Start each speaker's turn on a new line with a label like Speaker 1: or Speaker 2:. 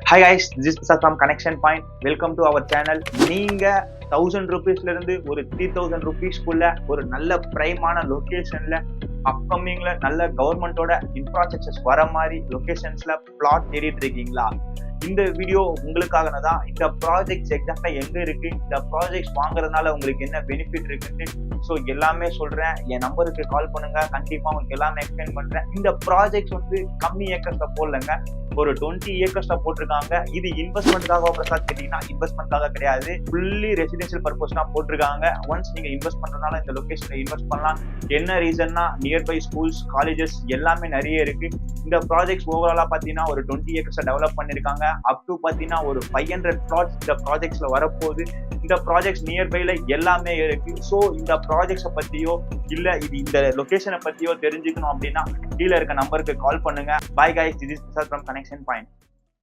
Speaker 1: Hi guys, this is Prasad from Connection Point. Welcome to our channel. நீங்க 1000 rupeesல இருந்து ஒரு 3000 rupeesக்குள்ள ஒரு நல்ல பிரைமான லொகேஷன்ல அப்கமிங்ல நல்ல கவர்மெண்டோட இன்ஃப்ராஸ்ட்ரக்சர்ஸ் வர மாதிரி லொகேஷன்ஸ்ல பிளாட் தேடிட்டு இருக்கீங்களா? இந்த வீடியோ உங்களுக்காக தான். இந்த ப்ராஜெக்ட்ஸ் எக்ஸாக்டா எங்க இருக்கு, இந்த ப்ராஜெக்ட்ஸ் வாங்குறதுனால உங்களுக்கு என்ன பெனிஃபிட் இருக்குன்னு ஸோ எல்லாமே சொல்றேன். என் நம்பருக்கு கால் பண்ணுங்க, கண்டிப்பா உங்களுக்கு எல்லாமே எக்ஸ்பிளைன் பண்றேன். இந்த ப்ராஜெக்ட்ஸ் வந்து கம்மி ஏக்கர்ஸ்ல போடலங்க, ஒரு 20 ஏக்கர்ஸ்ல போட்டிருக்காங்க. இது இன்வெஸ்ட்மெண்ட்காக பிரசாத் கேட்டீங்கன்னா இன்வெஸ்ட்மெண்ட்காக கிடையாது, ஃபுல்லி ரெசிடென்ஷியல் பர்பஸ் தான் போட்டிருக்காங்க. ஒன்ஸ் நீங்க இன்வெஸ்ட் பண்றதுனால இந்த லொகேஷன்ல இன்வெஸ்ட் பண்ணலாம். என்ன ரீசன்னா நியர்பை ஸ்கூல்ஸ், காலேஜஸ் எல்லாமே நிறைய இருக்கு. இந்த ப்ராஜெக்ட்ஸ் ஓவராலா பாத்தீங்கன்னா ஒரு 20 ஏக்கர்ஸ் டெவலப் பண்ணிருக்காங்க. அப் டு பாத்தீங்கன்னா ஒரு 500 பிளாட்ஸ் இந்த ப்ராஜெக்ட்ஸ்ல வரப்போகுது. இந்த ப்ராஜெக்ட்ஸ் நியர்பைல எல்லாமே இருக்கு. ஸோ இந்த ப்ராஜெக்ட்ஸை பத்தியோ இல்ல இது இந்த லொகேஷனை பத்தியோ தெரிஞ்சுக்கணும் அப்படின்னா கீழே இருக்க நம்பருக்கு கால் பண்ணுங்க. Bye guys, this is Prasad from connection point.